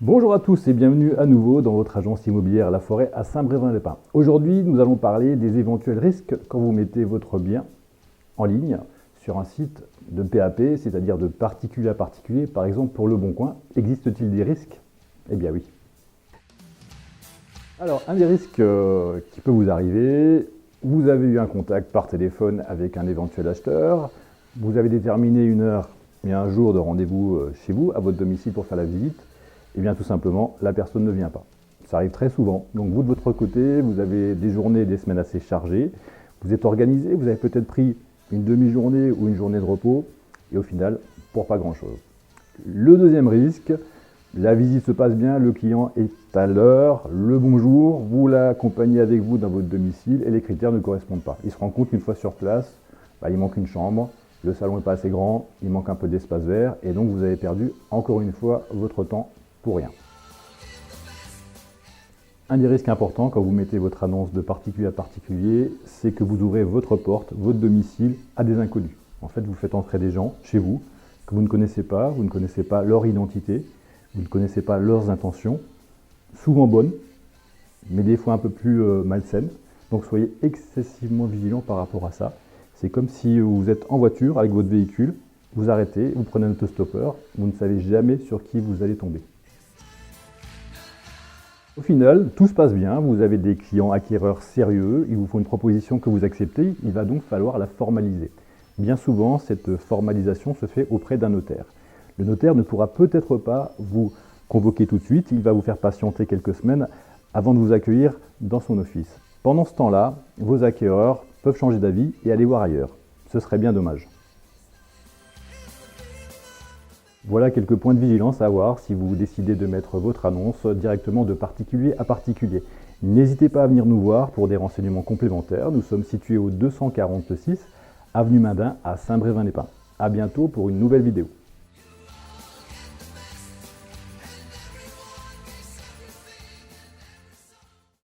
Bonjour à tous et bienvenue à nouveau dans votre agence immobilière La Forêt à Saint-Brévin-les-Pins. Aujourd'hui, nous allons parler des éventuels risques quand vous mettez votre bien en ligne sur un site de PAP, c'est-à-dire de particulier à particulier, par exemple pour Le Bon Coin. Existe-t-il des risques? Eh bien oui. Alors, un des risques qui peut vous arriver, vous avez eu un contact par téléphone avec un éventuel acheteur, vous avez déterminé une heure et un jour de rendez-vous chez vous, à votre domicile pour faire la visite. Eh bien tout simplement, la personne ne vient pas. Ça arrive très souvent. Donc vous de votre côté, vous avez des journées, des semaines assez chargées. Vous êtes organisé, vous avez peut-être pris une demi-journée ou une journée de repos. Et au final, pour pas grand-chose. Le deuxième risque, la visite se passe bien, le client est à l'heure, le bonjour, vous l'accompagnez avec vous dans votre domicile et les critères ne correspondent pas. Il se rend compte qu'une fois sur place, il manque une chambre, le salon n'est pas assez grand, il manque un peu d'espace vert et donc vous avez perdu encore une fois votre temps pour rien. Un des risques importants quand vous mettez votre annonce de particulier à particulier, c'est que vous ouvrez votre porte, votre domicile à des inconnus. En fait, vous faites entrer des gens chez vous que vous ne connaissez pas leur identité, vous ne connaissez pas leurs intentions, souvent bonnes, mais des fois un peu plus malsaines. Donc soyez excessivement vigilants par rapport à ça. C'est comme si vous êtes en voiture avec votre véhicule, vous arrêtez, vous prenez un autostoppeur, vous ne savez jamais sur qui vous allez tomber. Au final, tout se passe bien, vous avez des clients acquéreurs sérieux, ils vous font une proposition que vous acceptez, il va donc falloir la formaliser. Bien souvent, cette formalisation se fait auprès d'un notaire. Le notaire ne pourra peut-être pas vous convoquer tout de suite, il va vous faire patienter quelques semaines avant de vous accueillir dans son office. Pendant ce temps-là, vos acquéreurs peuvent changer d'avis et aller voir ailleurs. Ce serait bien dommage. Voilà quelques points de vigilance à avoir si vous décidez de mettre votre annonce directement de particulier à particulier. N'hésitez pas à venir nous voir pour des renseignements complémentaires. Nous sommes situés au 246 avenue Mandin à Saint-Brévin-les-Pins. A bientôt pour une nouvelle vidéo.